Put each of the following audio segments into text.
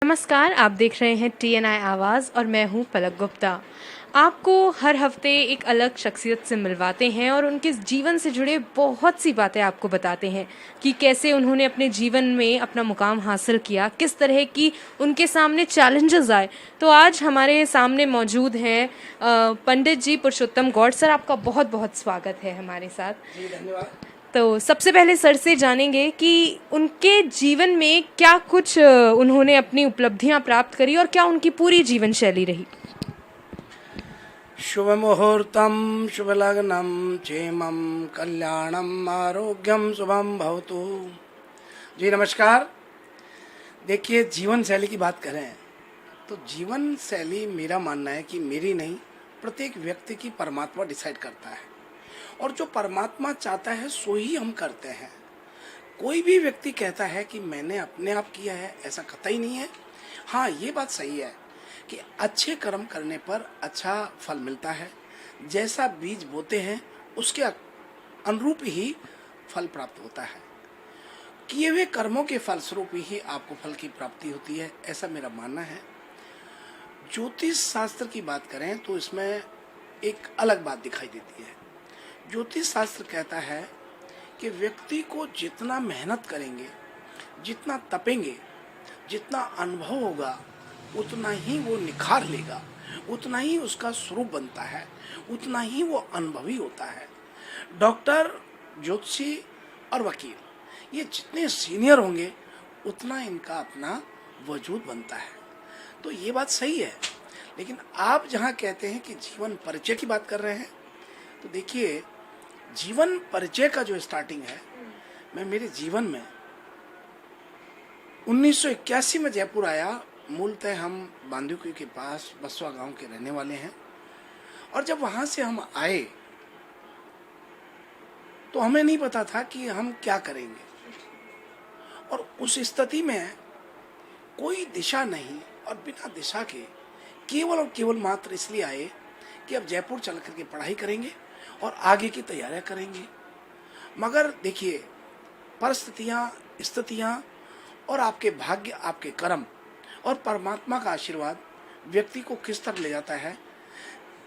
नमस्कार, आप देख रहे हैं TNI आवाज़ और मैं हूं पलक गुप्ता। आपको हर हफ्ते एक अलग शख्सियत से मिलवाते हैं और उनके जीवन से जुड़े बहुत सी बातें आपको बताते हैं कि कैसे उन्होंने अपने जीवन में अपना मुकाम हासिल किया, किस तरह की उनके सामने चैलेंजेस आए। तो आज हमारे सामने मौजूद हैं पंडित जी पुरुषोत्तम गौड़ सर। आपका बहुत बहुत स्वागत है हमारे साथ। जी धन्यवाद। तो सबसे पहले सर से जानेंगे कि उनके जीवन में क्या कुछ उन्होंने अपनी उपलब्धियां प्राप्त करी और क्या उनकी पूरी जीवन शैली रही। शुभ मुहूर्तम शुभ लग्नम क्षेमम कल्याणम आरोग्यम शुभम भवतु। जी नमस्कार। देखिए, जीवन शैली की बात करें तो जीवन शैली मेरा मानना है कि मेरी नहीं, प्रत्येक व्यक्ति की परमात्मा डिसाइड करता है और जो परमात्मा चाहता है सो ही हम करते हैं। कोई भी व्यक्ति कहता है कि मैंने अपने आप किया है, ऐसा कतई नहीं है। हाँ, ये बात सही है कि अच्छे कर्म करने पर अच्छा फल मिलता है। जैसा बीज बोते हैं उसके अनुरूप ही फल प्राप्त होता है। किए हुए कर्मों के फलस्वरूप ही आपको फल की प्राप्ति होती है, ऐसा मेरा मानना है। ज्योतिष शास्त्र की बात करें तो इसमें एक अलग बात दिखाई देती है। ज्योतिष शास्त्र कहता है कि व्यक्ति को जितना मेहनत करेंगे, जितना तपेंगे, जितना अनुभव होगा, उतना ही वो निखार लेगा, उतना ही उसका स्वरूप बनता है, उतना ही वो अनुभवी होता है। डॉक्टर, ज्योतिषी और वकील ये जितने सीनियर होंगे उतना इनका अपना वजूद बनता है। तो ये बात सही है। लेकिन आप जहाँ कहते हैं कि जीवन परिचय की बात कर रहे हैं, तो देखिए, जीवन परिचय का जो स्टार्टिंग है, मैं मेरे जीवन में 1981 में जयपुर आया। मूलतः हम बांदीकुई के पास बसवा गांव के रहने वाले हैं और जब वहां से हम आए तो हमें नहीं पता था कि हम क्या करेंगे और उस स्थिति में कोई दिशा नहीं और बिना दिशा के केवल और केवल मात्र इसलिए आए कि अब जयपुर चल करके पढ़ाई करेंगे और आगे की तैयारियां करेंगे। मगर देखिए, परिस्थितियां, स्थितियां और आपके भाग्य, आपके कर्म और परमात्मा का आशीर्वाद व्यक्ति को किस तरफ ले जाता है।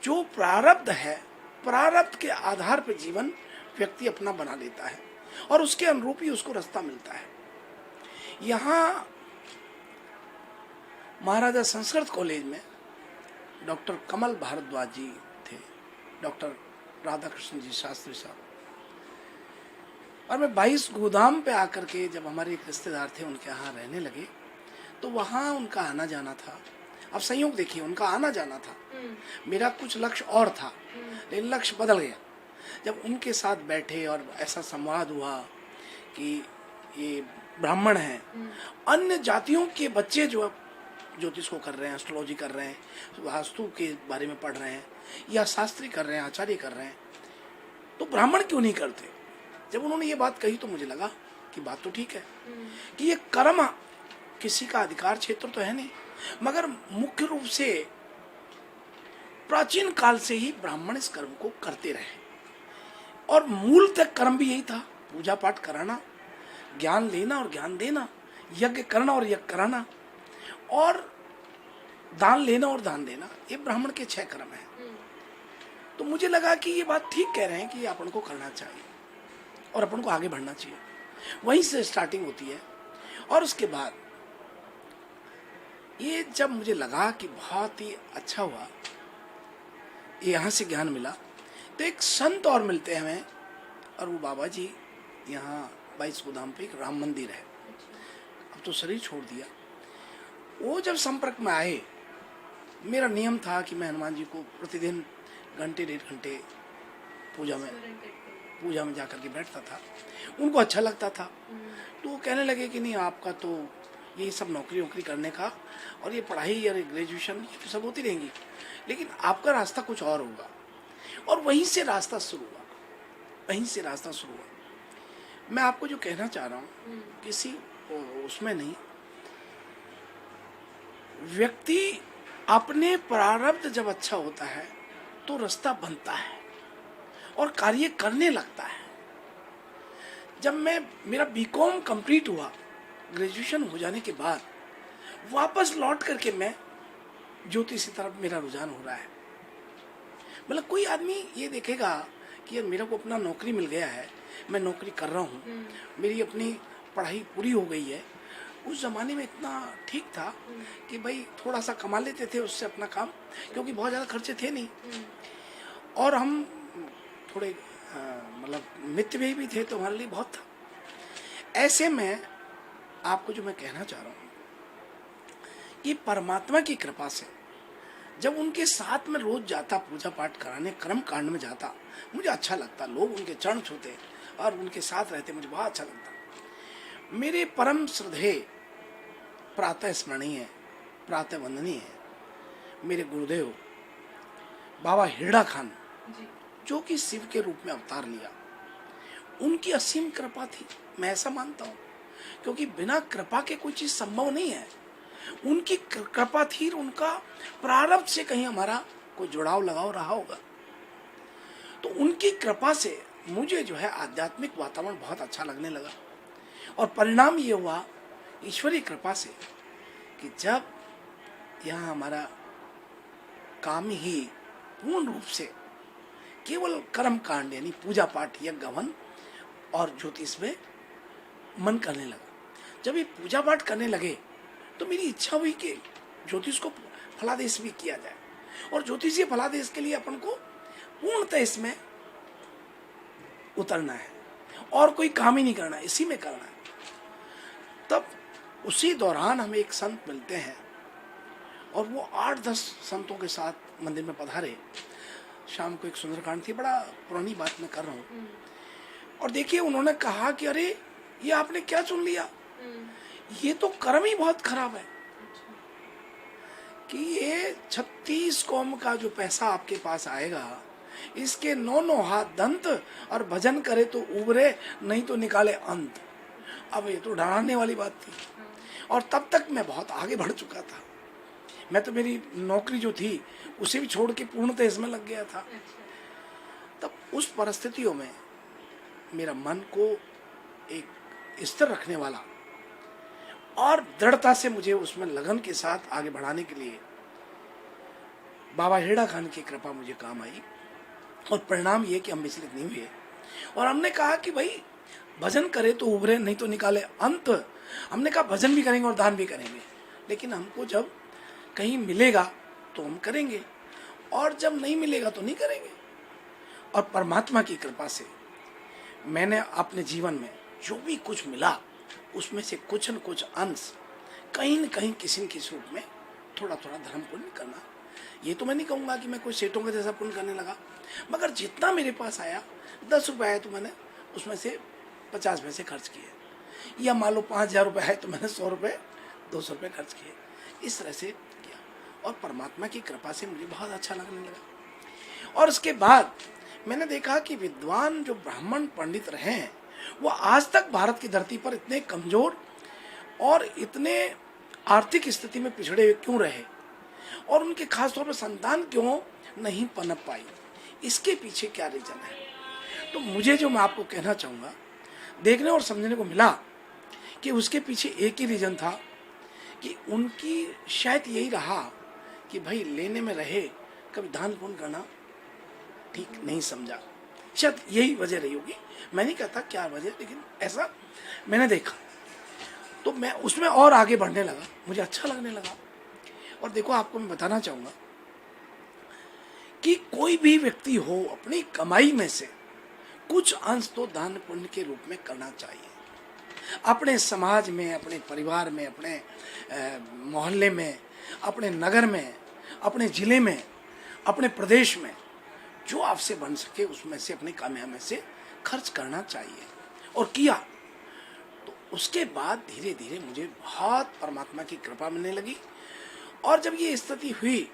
जो प्रारब्ध है, प्रारब्ध के आधार पर जीवन व्यक्ति अपना बना लेता है और उसके अनुरूप ही उसको रास्ता मिलता है। यहाँ महाराजा संस्कृत कॉलेज में डॉक्टर कमल भारद्वाज जी थे, डॉक्टर राधा कृष्ण जी शास्त्री साहब, और मैं 22 गोदाम पे आकर के जब हमारे एक रिश्तेदार थे उनके यहाँ रहने लगे तो वहाँ उनका आना जाना था। अब संयोग देखिए, उनका आना जाना था, मेरा कुछ लक्ष्य और था, लेकिन लक्ष्य बदल गया जब उनके साथ बैठे और ऐसा संवाद हुआ कि ये ब्राह्मण हैं, अन्य जातियों के बच्चे जो ज्योतिष को कर रहे हैं, एस्ट्रोलॉजी कर रहे हैं, वास्तु के बारे में पढ़ रहे हैं या शास्त्री कर रहे हैं, आचार्य कर रहे हैं, तो ब्राह्मण क्यों नहीं करते। जब उन्होंने ये बात कही तो मुझे लगा कि बात तो ठीक है कि ये कर्म किसी का अधिकार क्षेत्र तो है नहीं, मगर मुख्य रूप से प्राचीन काल से ही ब्राह्मण इस कर्म को करते रहे और मूल तक कर्म भी यही था, पूजा पाठ कराना, ज्ञान लेना और ज्ञान देना, यज्ञ करना और यज्ञ कराना और दान लेना और दान देना, ये ब्राह्मण के 6 कर्म हैं। तो मुझे लगा कि ये बात ठीक कह रहे हैं कि अपन को करना चाहिए और अपन को आगे बढ़ना चाहिए। वहीं से स्टार्टिंग होती है और उसके बाद ये जब मुझे लगा कि बहुत ही अच्छा हुआ, यहाँ से ज्ञान मिला, तो एक संत और मिलते हैं हमें, और वो बाबा जी यहाँ 22 गोदाम पे एक राम मंदिर है, अब तो शरीर छोड़ दिया। वो जब संपर्क में आए, मेरा नियम था कि मैं हनुमान जी को प्रतिदिन घंटे 1.5 घंटे पूजा में जाकर के बैठता था। उनको अच्छा लगता था तो वो कहने लगे कि नहीं, आपका तो ये सब नौकरी करने का और ये पढ़ाई या ग्रेजुएशन ये तो सब होती रहेंगी, लेकिन आपका रास्ता कुछ और होगा। और वहीं से रास्ता शुरू हुआ। मैं आपको जो कहना चाह रहा हूँ किसी उसमें नहीं, व्यक्ति अपने प्रारब्ध जब अच्छा होता है तो रास्ता बनता है और कार्य करने लगता है। जब मेरा बीकॉम कंप्लीट हुआ, ग्रेजुएशन हो जाने के बाद वापस लौट करके मैं ज्योतिष की तरफ मेरा रुझान हो रहा है। मतलब कोई आदमी ये देखेगा कि यार मेरे को अपना नौकरी मिल गया है, मैं नौकरी कर रहा हूँ, मेरी अपनी पढ़ाई पूरी हो गई है। उस ज़माने में इतना ठीक था कि भाई थोड़ा सा कमा लेते थे उससे अपना काम, क्योंकि बहुत ज़्यादा खर्चे थे नहीं, और हम थोड़े मतलब मितव्ययी भी थे, तो हमारे लिए बहुत था। ऐसे में आपको जो मैं कहना चाह रहा हूँ कि परमात्मा की कृपा से जब उनके साथ में रोज जाता, पूजा पाठ कराने, कर्म कांड में जाता, मुझे अच्छा लगता। लोग उनके चरण छूते और उनके साथ रहते, मुझे बहुत अच्छा लगता। मेरे परम श्रद्धेय, प्रातः स्मरणीय, प्रातः वंदनीय मेरे गुरुदेव बाबा हिरड़ा खान, जो कि शिव के रूप में अवतार लिया, उनकी असीम कृपा थी, मैं ऐसा मानता हूँ, क्योंकि बिना कृपा के कोई चीज संभव नहीं है। उनकी कृपा थी, उनका प्रारब्ध से कहीं हमारा कोई जुड़ाव लगाव रहा होगा। तो उनकी कृपा से मुझे जो है आध्यात्मिक वातावरण बहुत अच्छा लगने लगा, और परिणाम ये हुआ ईश्वरीय कृपा से कि जब यहाँ हमारा काम ही पूर्ण रूप से केवल कर्म कांड यानी पूजा पाठ, यज्ञ हवन और ज्योतिष में मन करने लगा। जब ये पूजा पाठ करने लगे तो मेरी इच्छा हुई कि ज्योतिष को फलादेश भी किया जाए, और ज्योतिषीय फलादेश के लिए अपन को पूर्णतः इसमें उतरना है और कोई काम ही नहीं करना है, इसी में करना है। तब उसी दौरान हमें एक संत मिलते हैं, और वो 8-10 संतों के साथ मंदिर में पधारे। शाम को एक सुंदरकांड थी, बड़ा पुरानी बात मैं कर रहा हूँ। और देखिए उन्होंने कहा कि अरे ये आपने क्या चुन लिया, ये तो कर्म ही बहुत खराब है कि ये 36 कौम का जो पैसा आपके पास आएगा, इसके 9 हाथ दंत, और भजन करे तो उबरे नहीं तो निकाले अंत। अब ये तो डराने वाली बात थी, और तब तक मैं बहुत आगे बढ़ चुका था। मैं तो मेरी नौकरी जो थी उसे भी छोड़ के पूर्णतः इसमें लग गया था। तब उस परिस्थितियों में मेरा मन को एक स्थिर रखने वाला और दृढ़ता से मुझे उसमें लगन के साथ आगे बढ़ाने के लिए बाबा हिरड़ा खान की कृपा मुझे काम आई, और परिणाम ये कि हम विचलित नहीं हुए, और हमने कहा कि भाई भजन करे तो उभरे नहीं तो निकाले अंत। हमने कहा भजन भी करेंगे और दान भी करेंगे, लेकिन हमको जब कहीं मिलेगा तो हम करेंगे, और जब नहीं मिलेगा तो नहीं करेंगे। और परमात्मा की कृपा से मैंने अपने जीवन में जो भी कुछ मिला उसमें से कुछ न कुछ अंश कहीं न कहीं किसी न किसी रूप में थोड़ा थोड़ा धर्म पुण्य करना। ये तो मैं नहीं कहूँगा कि मैं कोई सेठों के जैसा पुण्य करने लगा, मगर जितना मेरे पास आया, 10 रुपये आए तो मैंने उसमें से 50 पैसे खर्च किए, या मान लो 5,000 रुपये आए तो मैंने 100 रुपये 200 रुपये खर्च किए, इस तरह से किया। और परमात्मा की कृपा से मुझे बहुत अच्छा लगने लगा। और उसके बाद मैंने देखा कि विद्वान जो ब्राह्मण पंडित रहे हैं, वो आज तक भारत की धरती पर इतने कमजोर और इतने आर्थिक स्थिति में पिछड़े हुए क्यों रहे, और उनके खास तौर पर संतान क्यों नहीं पनप पाई, इसके पीछे क्या रीजन है। तो मुझे जो मैं आपको कहना चाहूँगा, देखने और समझने को मिला कि उसके पीछे एक ही रीजन था कि उनकी शायद यही रहा कि भाई लेने में रहे, कभी दान पुण्य करना ठीक नहीं समझा। शायद यही वजह रही होगी, मैं नहीं कहता क्या वजह, लेकिन ऐसा मैंने देखा। तो मैं उसमें और आगे बढ़ने लगा, मुझे अच्छा लगने लगा। और देखो आपको मैं बताना चाहूँगा कि कोई भी व्यक्ति हो, अपनी कमाई में से कुछ अंश तो दान पुण्य के रूप में करना चाहिए। अपने समाज में, अपने परिवार में, अपने मोहल्ले में, अपने नगर में, अपने जिले में, अपने प्रदेश में जो आपसे बन सके उसमें से, अपने कामयाबी में से खर्च करना चाहिए। और किया तो उसके बाद धीरे धीरे मुझे बहुत परमात्मा की कृपा मिलने लगी। और जब ये स्थिति हुई,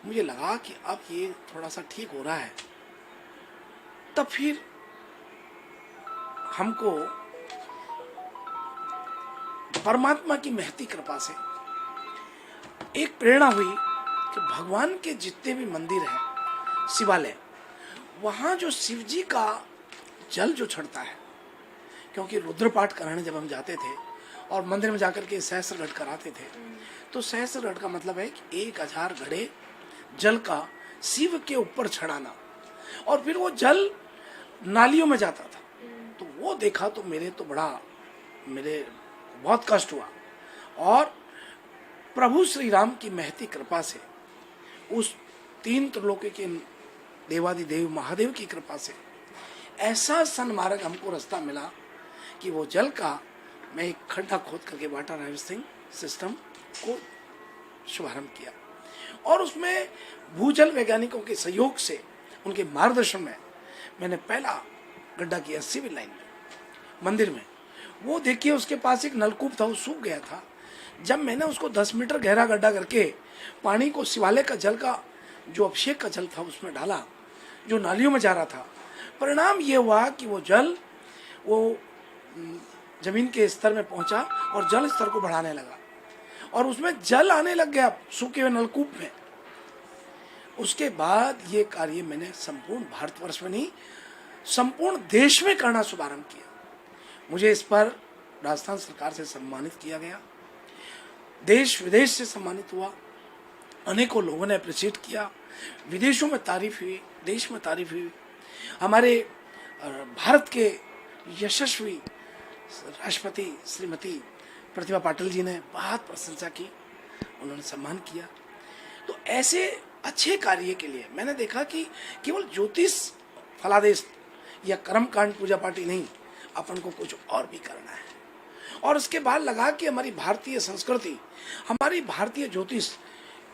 मुझे लगा कि अब ये थोड़ा सा ठीक हो रहा है, तब फिर हमको परमात्मा की महती कृपा से एक प्रेरणा हुई कि भगवान के जितने भी मंदिर हैं, शिवालय, वहाँ जो शिव जी का जल जो चढ़ता है, क्योंकि रुद्र पाठ कराने जब हम जाते थे और मंदिर में जाकर के सहस्त्र घट कराते थे। तो सहस्त्र घट का मतलब है कि 1000 घड़े जल का शिव के ऊपर चढ़ाना, और फिर वो जल नालियों में जाता था। तो वो देखा तो मेरे बहुत कष्ट हुआ। और प्रभु श्री राम की महती कृपा से, उस 3 त्रिलोकी के देवादिदेव महादेव की कृपा से ऐसा सन्मार्ग हमको रास्ता मिला कि वो जल का मैं एक खड्डा खोद करके वाटर हार्वेस्टिंग सिस्टम को शुभारंभ किया, और उसमें भूजल वैज्ञानिकों के सहयोग से, उनके मार्गदर्शन में मैंने पहला गड्ढा किया सिविल लाइन में, मंदिर में। वो देखिए उसके पास एक नलकूप था, वो सूख गया था। जब मैंने उसको 10 मीटर गहरा गड्ढा करके पानी को शिवालय का जल का जो अभिषेक का जल था उसमें डाला, जो नालियों में जा रहा था, परिणाम ये हुआ कि वो जल वो जमीन के स्तर में पहुंचा और जल स्तर को बढ़ाने लगा, और उसमें जल आने लग गया सूखे हुए नलकूप में। उसके बाद ये कार्य मैंने संपूर्ण भारतवर्ष में नहीं, संपूर्ण देश में करना शुभारंभ किया। मुझे इस पर राजस्थान सरकार से सम्मानित किया गया, देश विदेश से सम्मानित हुआ, अनेकों लोगों ने अप्रिशिएट किया, विदेशों में तारीफ हुई, देश में तारीफ हुई। हमारे भारत के यशस्वी राष्ट्रपति श्रीमती प्रतिभा पाटिल जी ने बहुत प्रशंसा की, उन्होंने सम्मान किया। तो ऐसे अच्छे कार्य के लिए मैंने देखा कि केवल ज्योतिष फलादेश या कर्मकांड पूजा पाठी नहीं, अपन को कुछ और भी करना है। और उसके बाद लगा कि हमारी भारतीय संस्कृति, हमारी भारतीय ज्योतिष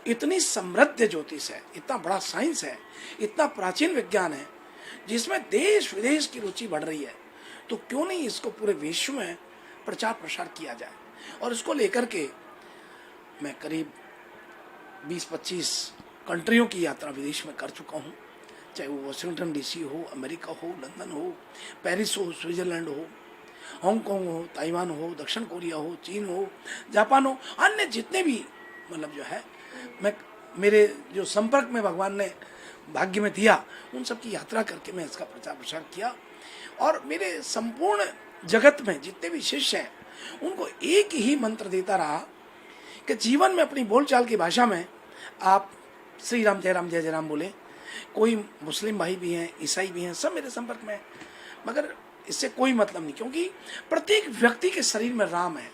इतनी समृद्ध ज्योतिष है, इतना बड़ा साइंस है, इतना प्राचीन विज्ञान है, जिसमें देश विदेश की रुचि बढ़ रही है। तो क्यों नहीं इसको पूरे विश्व में प्रचार प्रसार किया जाए। और इसको लेकर के मैं करीब 20-25 कंट्रियों की यात्रा विदेश में कर चुका हूँ, चाहे वो वाशिंगटन डीसी हो, अमेरिका हो, लंदन हो, पेरिस हो, स्विट्जरलैंड हो, हांगकांग हो, ताइवान हो, दक्षिण कोरिया हो, चीन हो, जापान हो, अन्य जितने भी मतलब जो है, मैं मेरे जो संपर्क में भगवान ने भाग्य में दिया, उन सब की यात्रा करके मैं इसका प्रचार प्रसार किया। और मेरे संपूर्ण जगत में जितने भी शिष्य हैं, उनको एक ही मंत्र देता रहा कि जीवन में अपनी बोलचाल की भाषा में आप श्री राम जय राम बोले। कोई मुस्लिम भाई भी हैं, ईसाई भी हैं, सब मेरे संपर्क में हैं, मगर इससे कोई मतलब नहीं, क्योंकि प्रत्येक व्यक्ति के शरीर में राम है,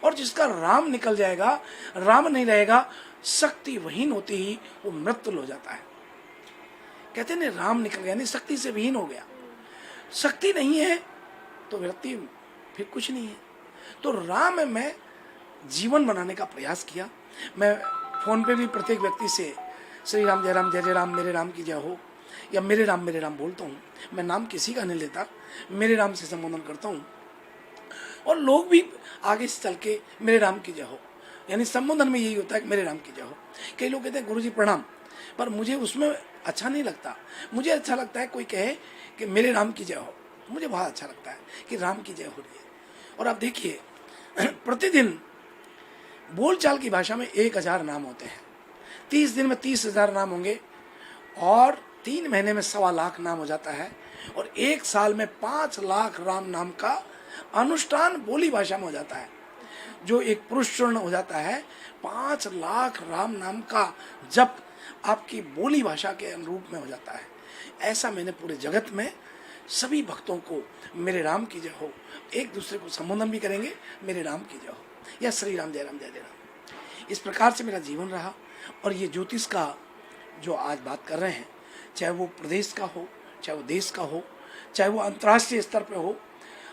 और जिसका राम निकल जाएगा, राम नहीं रहेगा, शक्ति विहीन होती ही वो मृत्यु हो जाता है। कहते हैं राम निकल गया, नहीं शक्ति से विहीन हो गया। शक्ति नहीं है तो व्यक्ति फिर कुछ नहीं है। तो राम में मैं जीवन बनाने का प्रयास किया। मैं फोन पे भी प्रत्येक व्यक्ति से श्री राम जय राम मेरे राम की जय हो, या मेरे राम बोलता हूँ। मैं नाम किसी का नहीं लेता, मेरे राम से संबोधन करता हूँ, और लोग भी आगे से चल के मेरे राम की जय हो, यानी संबोधन में यही होता है कि मेरे राम की जय हो। कई लोग कहते हैं गुरुजी प्रणाम, पर मुझे उसमें अच्छा नहीं लगता। मुझे अच्छा लगता है कोई कहे कि मेरे राम की जय हो, मुझे बहुत अच्छा लगता है कि राम की जय हो रही है। और आप देखिए प्रतिदिन बोलचाल की भाषा में 1000 नाम होते हैं, 30 दिन में 30,000 नाम होंगे, और 3 महीने में 1.25 लाख नाम हो जाता है, और 1 साल में 5 लाख राम नाम का अनुष्ठान बोली भाषा में हो जाता है, जो एक पुरुष चूर्ण हो जाता है। 5 लाख राम नाम का जप आपकी बोली भाषा के अनुरूप में हो जाता है। ऐसा मैंने पूरे जगत में सभी भक्तों को मेरे राम की जय हो, एक दूसरे को संबोधन भी करेंगे मेरे राम की जय हो, या श्री राम जय राम। इस प्रकार से मेरा जीवन रहा। और ये ज्योतिष का जो आज बात कर रहे हैं, चाहे वो प्रदेश का हो, चाहे वो देश का हो, चाहे वो अंतर्राष्ट्रीय स्तर पे हो,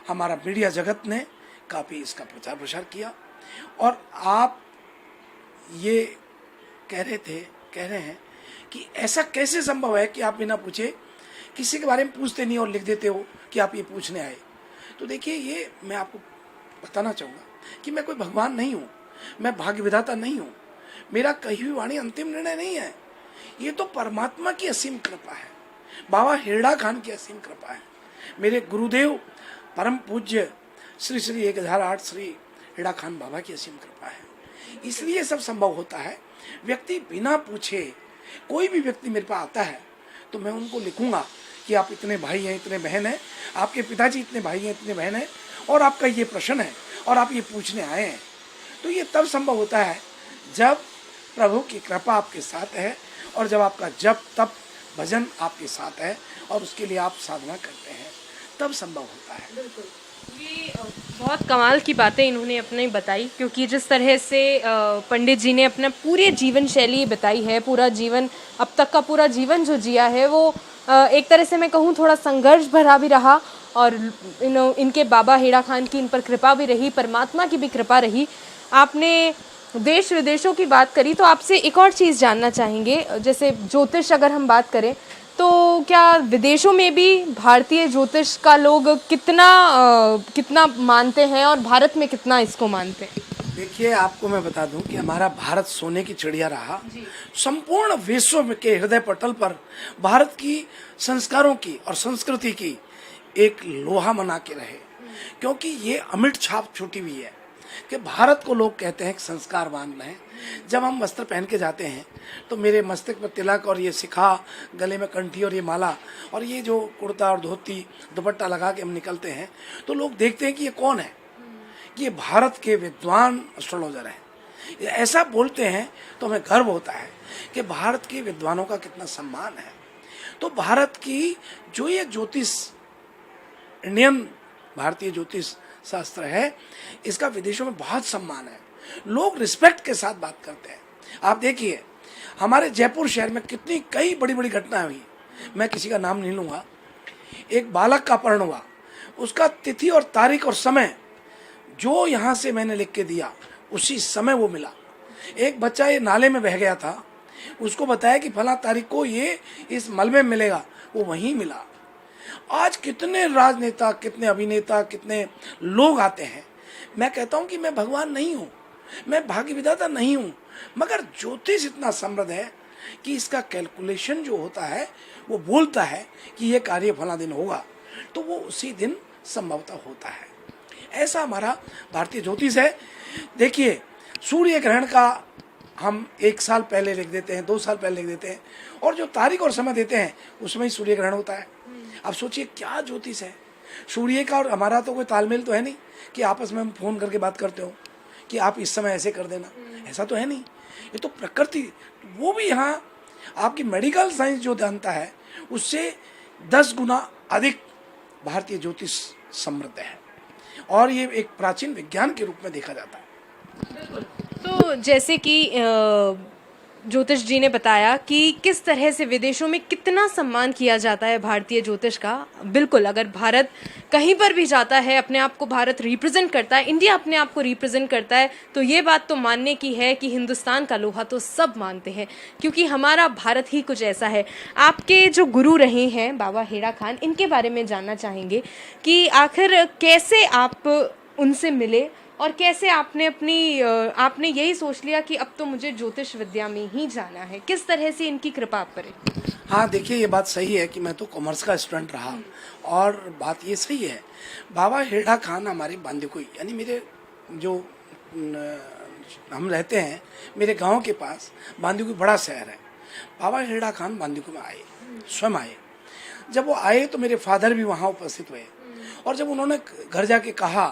हमारा मीडिया जगत ने काफ़ी इसका प्रचार प्रसार किया। और आप ये कह रहे हैं कि ऐसा कैसे संभव है कि आप बिना पूछे किसी के बारे में पूछते नहीं और लिख देते हो कि आप ये पूछने आए। तो देखिए, ये मैं आपको बताना चाहूँगा कि मैं कोई भगवान नहीं हूँ, मैं भाग्य विधाता नहीं हूँ, मेरा कही हुई वाणी अंतिम निर्णय नहीं है। ये तो परमात्मा की असीम कृपा है, बाबा हिरडा खान की असीम कृपा है, मेरे गुरुदेव परम पूज्य श्री श्री 1008 श्री हिरडा खान बाबा की असीम कृपा है। इसलिए सब संभव होता है। व्यक्ति बिना पूछे, कोई भी व्यक्ति मेरे पास आता है तो मैं उनको लिखूंगा कि आप इतने भाई हैं, इतने बहन हैं, आपके पिताजी इतने भाई हैं, इतने बहन हैं, और आपका ये प्रश्न है, और आप ये पूछने आए हैं, तो ये तब संभव होता है जब प्रभु की कृपा आपके साथ है और जब आपका जप तप भजन आपके साथ है और उसके लिए आप साधना करते हैं, तब संभव होता है। ये बहुत कमाल की बातें इन्होंने अपने बताई, क्योंकि जिस तरह से पंडित जी ने अपना पूरे जीवन शैली बताई है, पूरा जीवन अब तक का पूरा जीवन जो जिया है वो एक तरह से मैं कहूँ थोड़ा संघर्ष भरा भी रहा, और इनके बाबा हेड़ा खान की इन पर कृपा भी रही, परमात्मा की भी कृपा रही। आपने देश विदेशों की बात करी, तो आपसे एक और चीज़ जानना चाहेंगे, जैसे ज्योतिष अगर हम बात करें तो क्या विदेशों में भी भारतीय ज्योतिष का लोग कितना मानते हैं और भारत में कितना इसको मानते हैं? देखिए, आपको मैं बता दूं कि हमारा भारत सोने की चिड़िया रहा। संपूर्ण विश्व में के हृदय पटल पर भारत की संस्कारों की और संस्कृति की एक लोहा बना के रहे, क्योंकि ये अमिट छाप छूटी हुई है कि भारत को लोग कहते हैं कि संस्कारवान हैं। जब हम वस्त्र पहन के जाते हैं तो मेरे मस्तक पर तिलक और ये शिखा, गले में कंठी और ये माला और ये जो कुर्ता और धोती दुपट्टा लगा के हम निकलते हैं, तो लोग देखते हैं कि ये कौन है, कि ये भारत के विद्वान एस्ट्रोलॉजर हैं। ऐसा बोलते हैं तो हमें गर्व होता है कि भारत के विद्वानों का कितना सम्मान है। तो भारत की जो ये ज्योतिष, इंडियन भारतीय ज्योतिष शास्त्र है, इसका विदेशों में बहुत सम्मान है। लोग रिस्पेक्ट के साथ बात करते हैं। आप देखिए, हमारे जयपुर शहर में कितनी कई बड़ी बड़ी घटनाएं हुई, मैं किसी का नाम नहीं लूँगा। एक बालक का अपहरण हुआ, उसका तिथि और तारीख और समय जो यहाँ से मैंने लिख के दिया उसी समय वो मिला। एक बच्चा ये नाले में बह गया था, उसको बताया कि फला तारीख को ये इस मलबे में मिलेगा, वो वहीं मिला। आज कितने राजनेता, कितने अभिनेता, कितने लोग आते हैं। मैं कहता हूँ कि मैं भगवान नहीं हूँ, मैं भाग्य विधाता नहीं हूँ, मगर ज्योतिष इतना समृद्ध है कि इसका कैलकुलेशन जो होता है वो बोलता है कि ये कार्य फला दिन होगा, तो वो उसी दिन संभवतः होता है। ऐसा हमारा भारतीय ज्योतिष है। देखिए, सूर्य ग्रहण का हम 1 साल पहले लिख देते हैं, 2 साल पहले लिख देते हैं, और जो तारीख और समय देते हैं उसमें ही सूर्य ग्रहण होता है। अब सोचिए क्या ज्योतिष है। सूर्य का और हमारा तो कोई तालमेल तो है नहीं कि आपस में हम फोन करके बात करते हो कि आप इस समय ऐसे कर देना, ऐसा तो है नहीं। ये तो प्रकृति, वो भी यहाँ आपकी मेडिकल साइंस जो जानता है उससे 10 गुना अधिक भारतीय ज्योतिष समृद्ध है, और ये एक प्राचीन विज्ञान के रूप में देखा जाता है। तो जैसे कि ज्योतिष जी ने बताया कि किस तरह से विदेशों में कितना सम्मान किया जाता है भारतीय ज्योतिष का। बिल्कुल, अगर भारत कहीं पर भी जाता है, अपने आप को भारत रिप्रेजेंट करता है, इंडिया अपने आप को रिप्रेजेंट करता है, तो ये बात तो मानने की है कि हिंदुस्तान का लोहा तो सब मानते हैं, क्योंकि हमारा भारत ही कुछ ऐसा है। आपके जो गुरु रहे हैं बाबा हेड़ा खान, इनके बारे में जानना चाहेंगे कि आखिर कैसे आप उनसे मिले और कैसे आपने यही सोच लिया कि अब तो मुझे ज्योतिष विद्या में ही जाना है। किस तरह से इनकी कृपा आप पर है? हाँ, देखिए, ये बात सही है कि मैं तो कॉमर्स का स्टूडेंट रहा, और बात ये सही है। बाबा हेड़ा खान हमारे बांदीकुई, यानी मेरे जो हम रहते हैं, मेरे गांव के पास बांदीकुई बड़ा शहर है। बाबा हेड़ा खान बांदीकुई में आए, स्वयं आए। जब वो आए तो मेरे फादर भी वहाँ उपस्थित हुए, और जब उन्होंने घर जाके कहा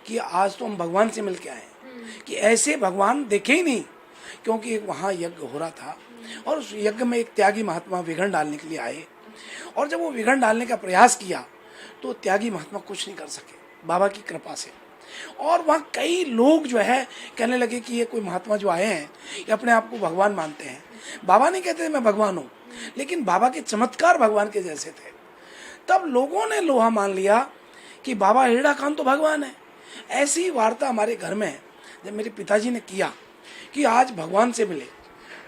कि आज तो हम भगवान से मिल के आए, कि ऐसे भगवान देखे ही नहीं, क्योंकि वहाँ यज्ञ हो रहा था और उस यज्ञ में एक त्यागी महात्मा विघ्न डालने के लिए आए, और जब वो विघ्न डालने का प्रयास किया तो त्यागी महात्मा कुछ नहीं कर सके बाबा की कृपा से। और वहाँ कई लोग जो है कहने लगे कि ये कोई महात्मा जो आए हैं ये अपने आप को भगवान मानते हैं। बाबा नहीं कहते मैं भगवान हूँ, लेकिन बाबा के चमत्कार भगवान के जैसे थे। तब लोगों ने लोहा मान लिया कि बाबा हेड़ा खान तो भगवान है। ऐसी वार्ता हमारे घर में जब मेरे पिताजी ने किया कि आज भगवान से मिले,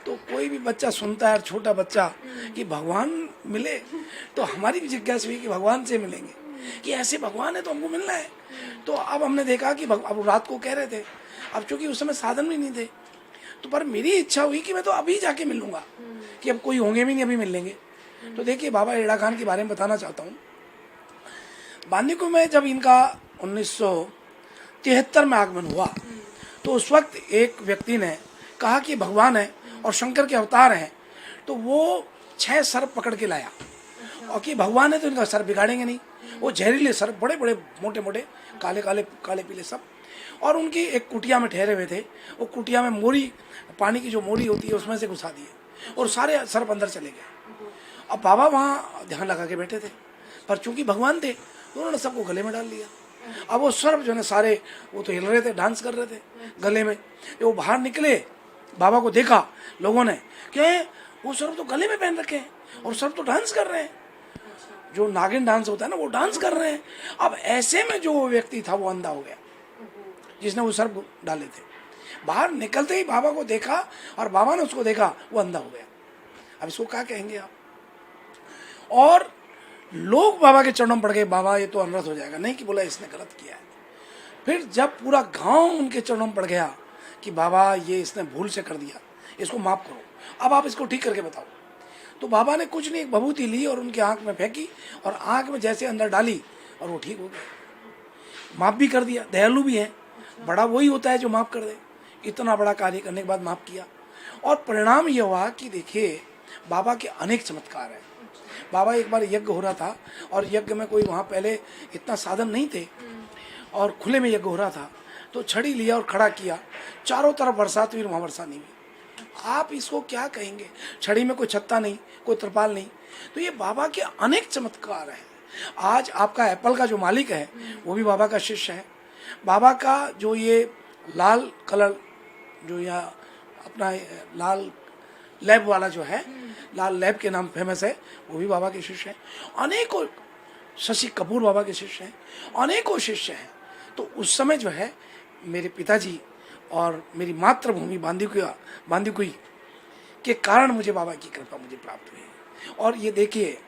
तो कोई भी बच्चा सुनता है, छोटा बच्चा, कि भगवान मिले, तो हमारी भी जिज्ञासा हुई कि भगवान से मिलेंगे, कि ऐसे भगवान है तो हमको मिलना है। तो अब हमने देखा कि अब रात को कह रहे थे, अब चूंकि उस समय साधन भी नहीं थे, तो पर मेरी इच्छा हुई कि मैं तो अभी जाके मिलूंगा, कि अब कोई होंगे भी नहीं, अभी मिल लेंगे। तो देखिए, बाबा हेड़ा खान के बारे में बताना चाहता हूँ। बांदीकुई में जब इनका 1973 में आगमन हुआ, तो उस वक्त एक व्यक्ति ने कहा कि भगवान है और शंकर के अवतार हैं, तो वो 6 सर्प पकड़ के लाया, और कि भगवान है तो इनका सर बिगाड़ेंगे नहीं। वो जहरीले सर्प, बड़े बड़े मोटे मोटे, काले काले काले पीले सब, और उनकी एक कुटिया में ठहरे हुए थे। वो कुटिया में मोरी, पानी की जो मोरी होती है उसमें से घुसा दिए और सारे सर्प अंदर चले गए। अब बाबा वहाँ ध्यान लगा के बैठे थे, पर चूंकि भगवान थे तो उन्होंने सबको गले में डाल लिया। अब वो सर्प जो है सारे, वो तो हिल रहे थे, डांस कर रहे थे गले में। जब वो बाहर निकले, बाबा को देखा लोगों ने कि वो सर्प तो गले में पहन रखे हैं और सर्प तो डांस कर रहे हैं, जो नागिन डांस होता है ना, वो डांस कर रहे हैं। अब ऐसे में जो व्यक्ति था वो अंधा हो गया जिसने वो सर्प डाले थे। बाहर निकलते ही बाबा को देखा और बाबा ने उसको देखा, वो अंधा हो गया। अब इसको क्या कहेंगे आप? और लोग बाबा के चरणों में पड़ गए, बाबा ये तो अनर्थ हो जाएगा, नहीं कि बोला इसने गलत किया है। फिर जब पूरा गांव उनके चरणों में पड़ गया कि बाबा ये इसने भूल से कर दिया, इसको माफ करो, अब आप इसको ठीक करके बताओ। तो बाबा ने कुछ नहीं, एक भभूति ली और उनकी आंख में फेंकी और आंख में जैसे अंदर डाली और वो ठीक हो गया। माफ भी कर दिया, दयालु भी है, बड़ा वही होता है जो माफ कर दे। इतना बड़ा कार्य करने के बाद माफ किया और परिणाम ये हुआ कि देखिए बाबा के अनेक चमत्कार हैं। बाबा एक बार यज्ञ हो रहा था और यज्ञ में कोई वहाँ पहले इतना साधन नहीं थे और खुले में यज्ञ हो रहा था, तो छड़ी लिया और खड़ा किया, चारों तरफ बरसात हुई, वहाँ वर्षा नहीं हुई। आप इसको क्या कहेंगे? छड़ी में कोई छत्ता नहीं, कोई त्रिपाल नहीं। तो ये बाबा के अनेक चमत्कार हैं। आज आपका एप्पल का जो मालिक है वो भी बाबा का शिष्य है। बाबा का जो ये लाल कलर, जो यहाँ अपना लाल लैब वाला जो है, लाल लैब के नाम फेमस है, वो भी बाबा के शिष्य हैं। अनेकों, शशि कपूर बाबा के शिष्य हैं, अनेकों शिष्य हैं। तो उस समय जो है मेरे पिताजी और मेरी मातृभूमि बांदीकुई के कारण मुझे बाबा की कृपा मुझे प्राप्त हुई। और ये देखिए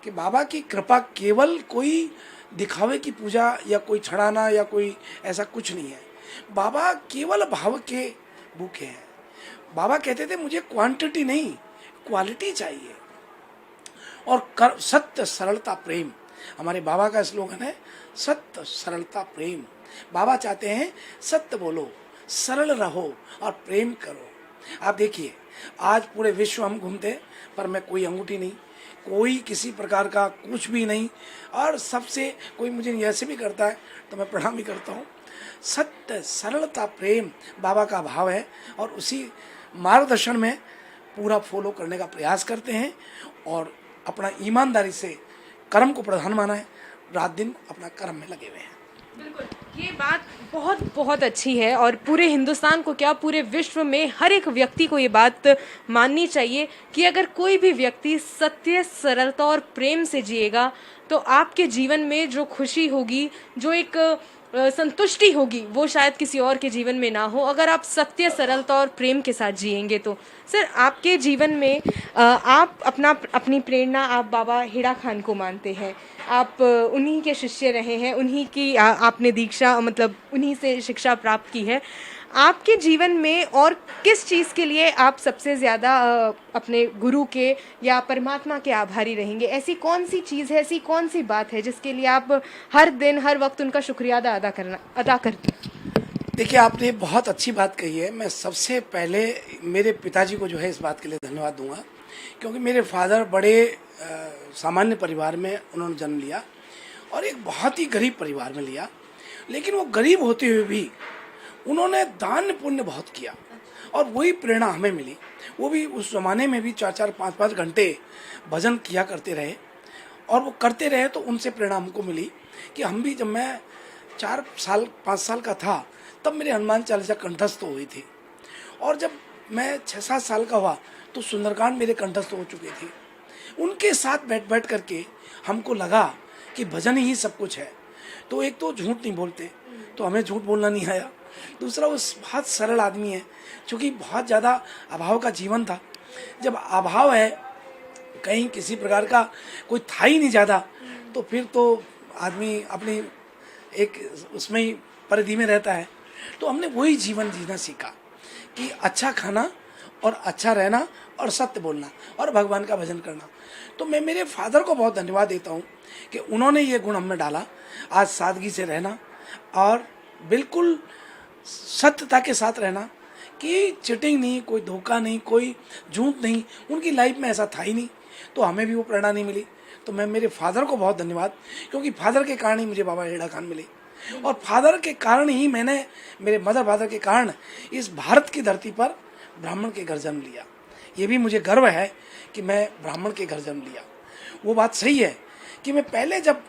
कि बाबा की कृपा केवल कोई दिखावे की पूजा या कोई चढ़ाना या कोई ऐसा कुछ नहीं है। बाबा केवल भाव के भूखे हैं। बाबा कहते थे मुझे क्वांटिटी नहीं, क्वालिटी चाहिए। और सत्य सरलता प्रेम, हमारे बाबा का स्लोगन है, सत्य सरलता प्रेम। बाबा चाहते हैं सत्य बोलो, सरल रहो और प्रेम करो। आप देखिए आज पूरे विश्व हम घूमते, पर मैं कोई अंगूठी नहीं, कोई किसी प्रकार का कुछ भी नहीं, और सबसे कोई मुझे ऐसे भी करता है तो मैं प्रणाम भी करता हूँ। सत्य सरलता प्रेम बाबा का भाव है और उसी मार्गदर्शन में पूरा फॉलो करने का प्रयास करते हैं और अपना ईमानदारी से कर्म को प्रधान माना है, रात दिन अपना कर्म में लगे हुए हैं। बिल्कुल, ये बात बहुत बहुत अच्छी है और पूरे हिंदुस्तान को क्या, पूरे विश्व में हर एक व्यक्ति को ये बात माननी चाहिए कि अगर कोई भी व्यक्ति सत्य, सरलता और प्रेम से जिएगा तो आपके जीवन में जो खुशी होगी, जो एक संतुष्टि होगी, वो शायद किसी और के जीवन में ना हो, अगर आप सत्य, सरलता और प्रेम के साथ जिएंगे तो। सर, आपके जीवन में आप अपनी प्रेरणा आप बाबा हेड़ा खान को मानते हैं, आप उन्हीं के शिष्य रहे हैं, उन्हीं की आपने दीक्षा, मतलब उन्हीं से शिक्षा प्राप्त की है। आपके जीवन में और किस चीज़ के लिए आप सबसे ज़्यादा अपने गुरु के या परमात्मा के आभारी रहेंगे? ऐसी कौन सी चीज़ है, ऐसी कौन सी बात है जिसके लिए आप हर दिन हर वक्त उनका शुक्रिया अदा करते हैं? देखिए आपने बहुत अच्छी बात कही है। मैं सबसे पहले मेरे पिताजी को जो है इस बात के लिए धन्यवाद दूंगा, क्योंकि मेरे फादर बड़े सामान्य परिवार में उन्होंने जन्म लिया और एक बहुत ही गरीब परिवार में लिया, लेकिन वो गरीब होते हुए भी उन्होंने दान पुण्य बहुत किया और वही प्रेरणा हमें मिली। वो भी उस ज़माने में भी 4-4, 5-5 घंटे भजन किया करते रहे और वो करते रहे, तो उनसे प्रेरणा हमको मिली कि हम भी, जब मैं 4-5 साल का था तब मेरे हनुमान चालीसा कंठस्थ हुई थी, और जब मैं 6-7 साल का हुआ तो सुंदरकांड मेरे कंठस्थ हो चुके थे। उनके साथ बैठ करके हमको लगा कि भजन ही सब कुछ है। तो एक तो झूठ नहीं बोलते, तो हमें झूठ बोलना नहीं आया। दूसरा, वो बहुत सरल आदमी है, क्योंकि बहुत ज़्यादा अभाव का जीवन था। जब अभाव है, कहीं किसी प्रकार का कोई था ही नहीं ज़्यादा, तो फिर तो आदमी अपनी एक उसमें ही परिधि में रहता है। तो हमने वही जीवन जीना सीखा कि अच्छा खाना और अच्छा रहना और सत्य बोलना और भगवान का भजन करना। तो मैं मेरे फादर को बहुत धन्यवाद देता हूँ कि उन्होंने ये गुण हमें डाला, आज सादगी से रहना और बिल्कुल सत्यता के साथ रहना, कि चिटिंग नहीं, कोई धोखा नहीं, कोई झूठ नहीं। उनकी लाइफ में ऐसा था ही नहीं, तो हमें भी वो प्रेरणा नहीं मिली। तो मैं मेरे फादर को बहुत धन्यवाद, क्योंकि फादर के कारण ही मुझे बाबा हेड़ा खान मिले। और फादर के कारण ही मैंने, मेरे मदर फादर के कारण इस भारत की धरती पर ब्राह्मण के घर जन्म लिया। ये भी मुझे गर्व है कि मैं ब्राह्मण के घर जन्म लिया। वो बात सही है कि मैं पहले जब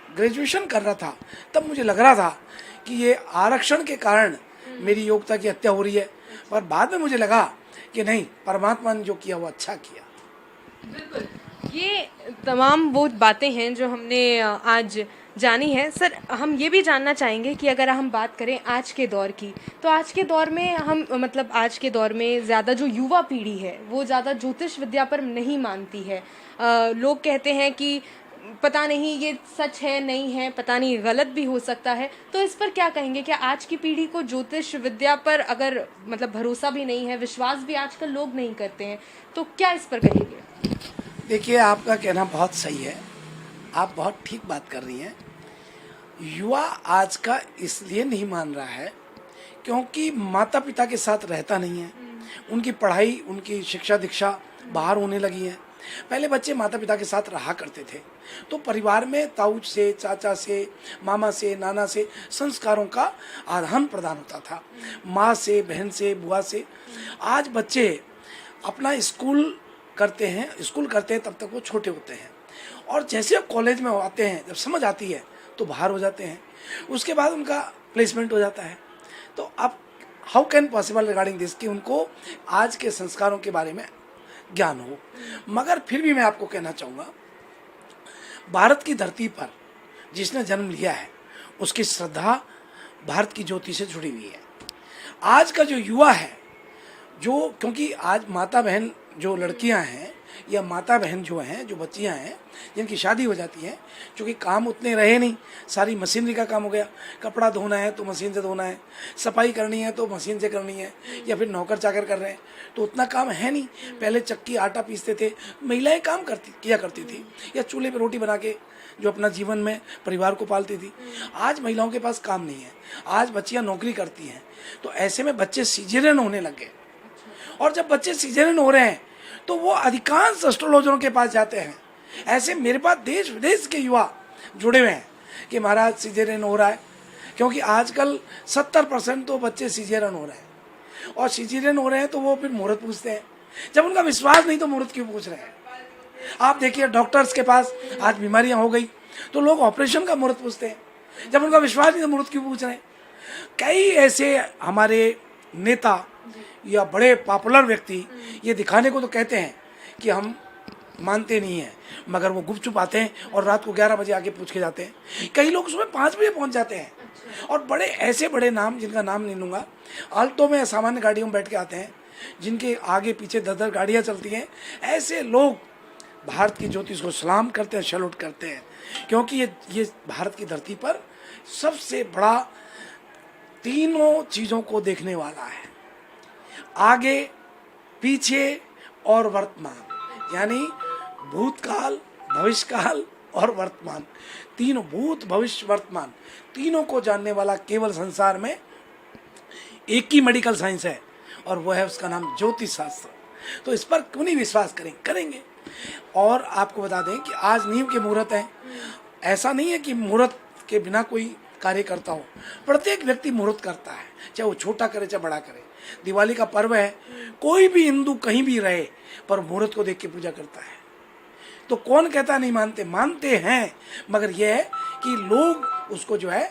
ग्रेजुएशन कर रहा था तब मुझे लग रहा था कि ये आरक्षण के कारण मेरी योग्यता की हत्या हो रही है, पर बाद में मुझे लगा कि नहीं, परमात्मा ने जो किया वो अच्छा किया। बिल्कुल, ये तमाम वो बातें हैं जो हमने आज जानी है। सर, हम ये भी जानना चाहेंगे कि अगर हम बात करें आज के दौर की, तो आज के दौर में हम मतलब आज के दौर में ज़्यादा जो युवा पीढ़ी है वो ज़्यादा ज्योतिष विद्या पर नहीं मानती है। लोग कहते हैं कि पता नहीं ये सच है नहीं है, पता नहीं गलत भी हो सकता है, तो इस पर क्या कहेंगे? क्या आज की पीढ़ी को ज्योतिष विद्या पर अगर मतलब भरोसा भी नहीं है, विश्वास भी आजकल लोग नहीं करते हैं, तो क्या इस पर कहेंगे? देखिए, आपका कहना बहुत सही है, आप बहुत ठीक बात कर रही हैं। युवा आज का इसलिए नहीं मान रहा है क्योंकि माता पिता के साथ रहता नहीं है, उनकी पढ़ाई, उनकी शिक्षा दीक्षा बाहर होने लगी है। पहले बच्चे माता पिता के साथ रहा करते थे तो परिवार में ताऊ से, चाचा से, मामा से, नाना से संस्कारों का आदान प्रदान होता था, माँ से, बहन से, बुआ से। आज बच्चे अपना स्कूल करते हैं तब तक वो छोटे होते हैं, और जैसे कॉलेज में आते हैं, जब समझ आती है तो बाहर हो जाते हैं, उसके बाद उनका प्लेसमेंट हो जाता है। तो अब how can possible regarding this कि उनको आज के संस्कारों के बारे में ज्ञान हो। मगर फिर भी मैं आपको कहना चाहूँगा, भारत की धरती पर जिसने जन्म लिया है उसकी श्रद्धा भारत की ज्योति से जुड़ी हुई है। आज का जो युवा है, जो क्योंकि आज माता बहन जो लड़कियां हैं या माता बहन जो हैं, जो बच्चियां हैं जिनकी शादी हो जाती है, क्योंकि काम उतने रहे नहीं, सारी मशीनरी का काम हो गया, कपड़ा धोना है तो मशीन से धोना है, सफाई करनी है तो मशीन से करनी है, या फिर नौकर चाकर कर रहे हैं तो उतना काम है नहीं। पहले चक्की आटा पीसते थे, महिलाएं काम किया करती थी, या चूल्हे पर रोटी बना के जो अपना जीवन में परिवार को पालती थी। आज महिलाओं के पास काम नहीं है, आज बच्चियां नौकरी करती हैं, तो ऐसे में बच्चे सीजेरियन होने लग गए। और जब बच्चे सीजन हो रहे हैं तो वो अधिकांश एस्ट्रोलॉजरों के पास जाते हैं। ऐसे मेरे पास देश विदेश के युवा जुड़े हुए हैं कि महाराज सीजरियन हो रहा है, क्योंकि आजकल 70% तो बच्चे सीजरियन हो रहे हैं, और सीजरियन हो रहे हैं तो वो फिर मुहूर्त पूछते हैं। जब उनका विश्वास नहीं तो मुहूर्त क्यों पूछ रहे हैं? आप देखिए, डॉक्टर्स के पास आज बीमारियां हो गई तो लोग ऑपरेशन का मुहूर्त पूछते हैं, जब उनका विश्वास नहीं तो मुहूर्त क्यों पूछ रहे हैं? कई ऐसे हमारे नेता या बड़े पॉपुलर व्यक्ति ये दिखाने को तो कहते हैं कि हम मानते नहीं हैं, मगर वो गुपचुप आते हैं और रात को 11 बजे आके पूछ के जाते हैं। कई लोग सुबह 5 बजे पहुंच जाते हैं, और बड़े ऐसे बड़े नाम, जिनका नाम नहीं लूँगा, आल्टो में सामान्य गाड़ियों में बैठ के आते हैं, जिनके आगे पीछे 10-10 गाड़ियाँ चलती हैं। ऐसे लोग भारत की ज्योतिष को सलाम करते हैं, सैल्यूट करते हैं, क्योंकि ये भारत की धरती पर सबसे बड़ा तीनों चीज़ों को देखने वाला है, आगे, पीछे और वर्तमान, यानी भूतकाल, भविष्यकाल और वर्तमान। तीनों, भूत, भविष्य, वर्तमान, तीनों को जानने वाला केवल संसार में एक ही मेडिकल साइंस है, और वो है, उसका नाम ज्योतिष शास्त्र। तो इस पर क्यों नहीं विश्वास करेंगे। और आपको बता दें कि आज नींव के मुहूर्त हैं। ऐसा नहीं है कि मुहूर्त के बिना कोई कार्य करता हो, प्रत्येक व्यक्ति मुहूर्त करता है, चाहे वो छोटा करे चाहे बड़ा करे। दिवाली का पर्व है, कोई भी हिंदू कहीं भी रहे पर मुहूर्त को देख के पूजा करता है। तो कौन कहता नहीं मानते? मानते हैं, मगर यह है कि लोग उसको जो है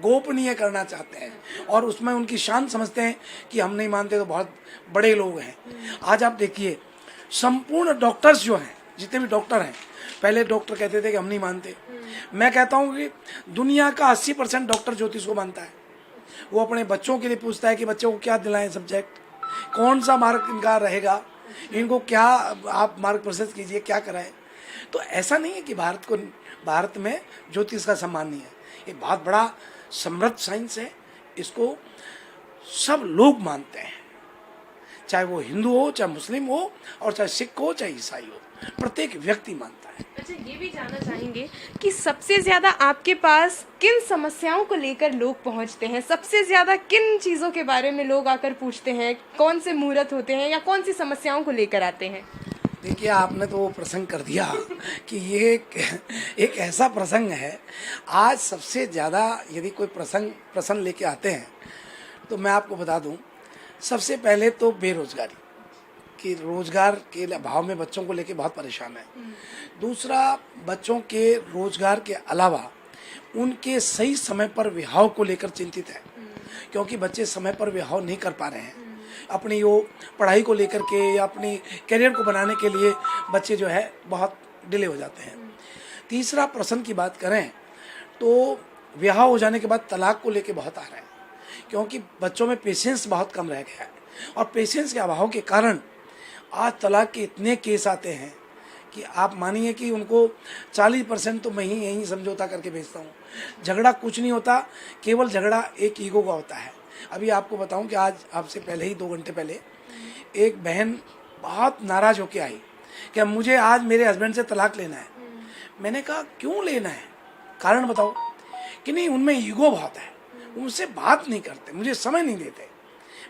गोपनीय करना चाहते हैं, और उसमें उनकी शान समझते हैं कि हम नहीं मानते तो बहुत बड़े लोग हैं। आज आप देखिए, संपूर्ण डॉक्टर्स जो हैं, जितने भी डॉक्टर हैं, पहले डॉक्टर कहते थे कि हम नहीं मानते। मैं कहता हूँ कि दुनिया का 80% डॉक्टर ज्योतिष को मानता है। वो अपने बच्चों के लिए पूछता है कि बच्चों को क्या दिलाएं सब्जेक्ट, कौन सा मार्ग इनका रहेगा, इनको क्या आप मार्ग प्रशस्त कीजिए, क्या कराएं। तो ऐसा नहीं है कि भारत में ज्योतिष का सम्मान नहीं है। ये बहुत बड़ा समृद्ध साइंस है, इसको सब लोग मानते हैं, चाहे वो हिंदू हो, चाहे मुस्लिम हो, और चाहे सिख हो, चाहे ईसाई हो, प्रत्येक व्यक्ति मानता है। अच्छा, ये भी जानना चाहेंगे कि सबसे ज्यादा आपके पास किन समस्याओं को लेकर लोग पहुंचते हैं? सबसे ज्यादा किन चीजों के बारे में लोग आकर पूछते हैं? कौन से मुहूर्त होते हैं या कौन सी समस्याओं को लेकर आते हैं? देखिए, आपने तो वो प्रसंग कर दिया कि ये एक ऐसा प्रसंग है। आज सबसे ज़्यादा यदि कोई प्रसंग लेके आते हैं तो मैं आपको बता दूं, सबसे पहले तो बेरोजगारी, कि रोजगार के अभाव में बच्चों को लेके बहुत परेशान है। दूसरा, बच्चों के रोजगार के अलावा उनके सही समय पर विवाह को लेकर चिंतित है, क्योंकि बच्चे समय पर विवाह नहीं कर पा रहे हैं। अपनी वो पढ़ाई को लेकर के या अपनी करियर को बनाने के लिए बच्चे जो है बहुत डिले हो जाते हैं। तीसरा, प्रश्न की बात करें तो विवाह हो जाने के बाद तलाक को लेके बहुत आ रहे हैं, क्योंकि बच्चों में पेशेंस बहुत कम रह गया है, और पेशेंस के अभाव के कारण आज तलाक के इतने केस आते हैं कि आप मानिए कि उनको 40% तो मैं ही यहीं समझौता करके भेजता हूँ। झगड़ा कुछ नहीं होता, केवल झगड़ा एक ईगो का होता है। अभी आपको बताऊं कि आज आपसे पहले ही 2 घंटे पहले एक बहन बहुत नाराज होके आई कि मुझे आज मेरे हस्बैंड से तलाक लेना है। मैंने कहा क्यों लेना है, कारण बताओ। कि नहीं, उनमें ईगो बहुत है, उनसे बात नहीं करते, मुझे समय नहीं देते।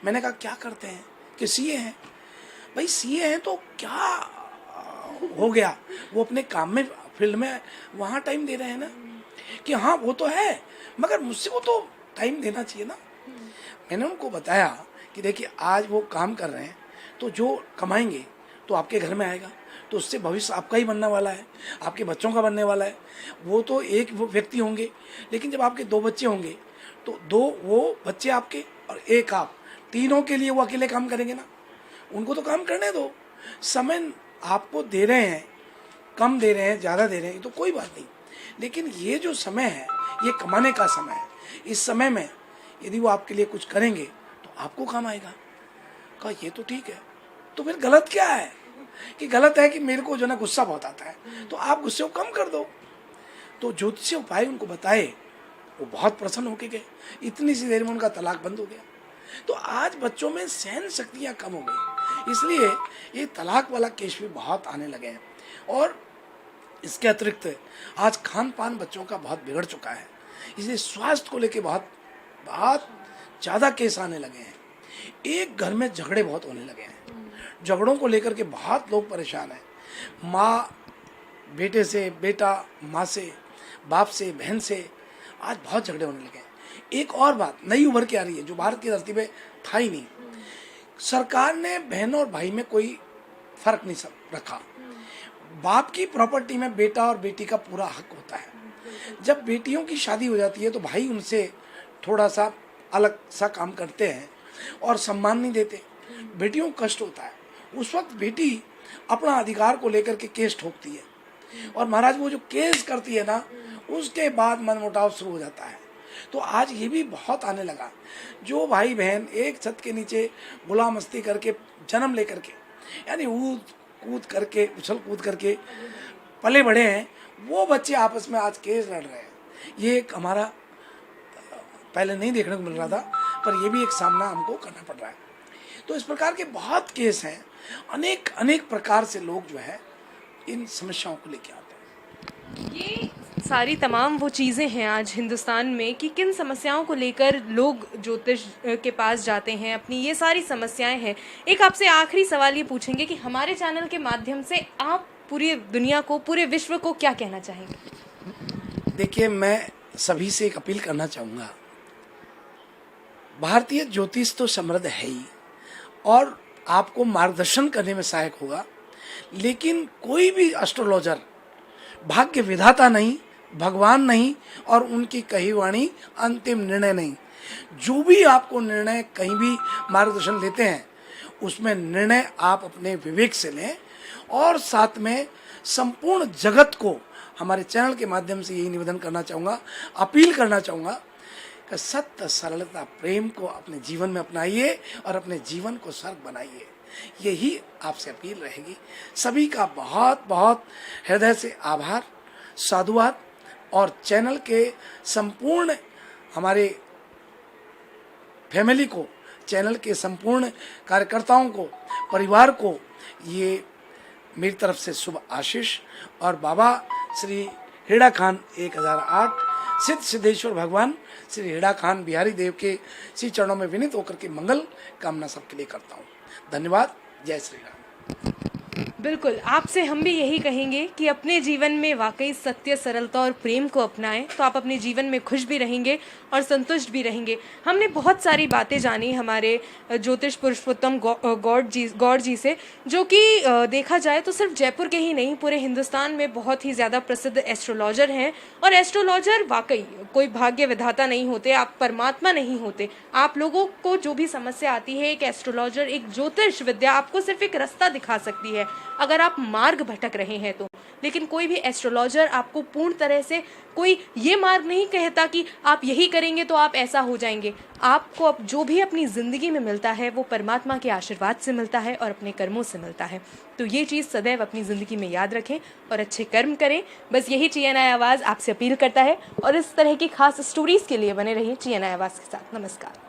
मैंने कहा क्या करते हैं, कि सीए हैं। भाई सीए हैं तो क्या हो गया, वो अपने काम में फील्ड में वहाँ टाइम दे रहे हैं ना। कि हाँ वो तो है, मगर मुझसे वो तो टाइम देना चाहिए ना। मैंने उनको बताया कि देखिए, आज वो काम कर रहे हैं तो जो कमाएंगे तो आपके घर में आएगा, तो उससे भविष्य आपका ही बनने वाला है, आपके बच्चों का बनने वाला है। वो तो एक वो व्यक्ति होंगे, लेकिन जब आपके 2 बच्चे होंगे तो 2 वो बच्चे आपके और 1 आप, तीनों के लिए वो अकेले काम करेंगे ना। उनको तो काम करने दो। समय आपको दे रहे हैं, कम दे रहे हैं, ज़्यादा दे रहे हैं, तो कोई बात नहीं, लेकिन ये जो समय है ये कमाने का समय है। इस समय में यदि वो आपके लिए कुछ करेंगे तो आपको काम आएगा। कहा ये तो ठीक है, तो फिर गलत क्या है। कि गलत है कि मेरे को जो ना गुस्सा बहुत आता है, तो आप गुस्से को कम कर दो। तो ज्योतिषीय उपाय उनको बताए, वो बहुत प्रसन्न होके गए। इतनी सी देर में उनका तलाक बंद हो गया। तो आज बच्चों में सहन शक्तियाँ कम हो गई, इसलिए ये तलाक वाला केस भी बहुत आने लगे हैं। और इसके अतिरिक्त आज खान पान बच्चों का बहुत बिगड़ चुका है, इसलिए स्वास्थ्य को लेके बहुत बहुत ज़्यादा केस आने लगे हैं। एक घर में झगड़े बहुत होने लगे हैं, झगड़ों को लेकर के बहुत लोग परेशान हैं। माँ बेटे से, बेटा माँ से, बाप से, बहन से, आज बहुत झगड़े होने लगे हैं। एक और बात नई उभर के आ रही है जो भारत की धरती पे था ही नहीं। सरकार ने बहन और भाई में कोई फर्क नहीं रखा। बाप की प्रॉपर्टी में बेटा और बेटी का पूरा हक होता है। जब बेटियों की शादी हो जाती है तो भाई उनसे थोड़ा सा अलग सा काम करते हैं और सम्मान नहीं देते, बेटियों को कष्ट होता है। उस वक्त बेटी अपना अधिकार को लेकर के केस ठोकती है, और महाराज वो जो केस करती है ना, उसके बाद मनमुटाव शुरू हो जाता है। तो आज ये भी बहुत आने लगा, जो भाई बहन एक छत के नीचे गुलाम मस्ती करके जन्म लेकर के, यानी कूद करके, उछल कूद करके पले बड़े हैं, वो बच्चे आपस में आज केस लड़ रहे हैं। ये एक हमारा पहले नहीं देखने को मिल रहा था, पर ये भी एक सामना हमको करना पड़ रहा है। तो इस प्रकार के बहुत केस हैं, अनेक प्रकार से लोग जो है इन समस्याओं को लेके आते हैं। ये सारी तमाम वो चीज़ें हैं आज हिंदुस्तान में कि किन समस्याओं को लेकर लोग ज्योतिष के पास जाते हैं, अपनी ये सारी समस्याएं हैं। एक आपसे आखिरी सवाल ये पूछेंगे कि हमारे चैनल के माध्यम से आप पूरी दुनिया को, पूरे विश्व को क्या कहना चाहेंगे? देखिए, मैं सभी से एक अपील करना चाहूँगा। भारतीय ज्योतिष तो समृद्ध है ही और आपको मार्गदर्शन करने में सहायक होगा, लेकिन कोई भी एस्ट्रोलॉजर भाग्य विधाता नहीं, भगवान नहीं, और उनकी कही वाणी अंतिम निर्णय नहीं। जो भी आपको निर्णय कहीं भी मार्गदर्शन लेते हैं, उसमें निर्णय आप अपने विवेक से लें। और साथ में संपूर्ण जगत को हमारे चैनल के माध्यम से यही निवेदन करना चाहूँगा, अपील करना चाहूँगा कि सत्य, सरलता, प्रेम को अपने जीवन में अपनाइए और अपने जीवन को स्वर्ग बनाइए। यही आपसे अपील रहेगी। सभी का बहुत बहुत हृदय से आभार, साधुवाद, और चैनल के संपूर्ण हमारे फैमिली को, चैनल के संपूर्ण कार्यकर्ताओं को, परिवार को ये मेरी तरफ से शुभ आशीष। और बाबा श्री हेड़ा खान 1008 सिद्ध सिद्धेश्वर भगवान श्री हेड़ा खान बिहारी देव के श्री चरणों में विनीत होकर के मंगल कामना सबके लिए करता हूँ। धन्यवाद। जय श्री राम। बिल्कुल, आपसे हम भी यही कहेंगे कि अपने जीवन में वाक़ई सत्य, सरलता और प्रेम को अपनाएँ, तो आप अपने जीवन में खुश भी रहेंगे और संतुष्ट भी रहेंगे। हमने बहुत सारी बातें जानी हमारे ज्योतिष पुरुषोत्तम गौड़ जी से, जो कि देखा जाए तो सिर्फ जयपुर के ही नहीं, पूरे हिंदुस्तान में बहुत ही ज़्यादा प्रसिद्ध एस्ट्रोलॉजर हैं। और एस्ट्रोलॉजर वाक़ई कोई भाग्य विधाता नहीं होते, आप परमात्मा नहीं होते। आप लोगों को जो भी समस्या आती है, एक एस्ट्रोलॉजर, एक ज्योतिष विद्या आपको सिर्फ एक रास्ता दिखा सकती है, अगर आप मार्ग भटक रहे हैं तो। लेकिन कोई भी एस्ट्रोलॉजर आपको पूर्ण तरह से कोई ये मार्ग नहीं कहता कि आप यही करेंगे तो आप ऐसा हो जाएंगे। आपको अब जो भी अपनी ज़िंदगी में मिलता है वो परमात्मा के आशीर्वाद से मिलता है और अपने कर्मों से मिलता है। तो ये चीज़ सदैव अपनी ज़िंदगी में याद रखें और अच्छे कर्म करें। बस यही TNI आवाज़ आपसे अपील करता है, और इस तरह की खास स्टोरीज़ के लिए बने रहिए TNI आवाज़ के साथ। नमस्कार।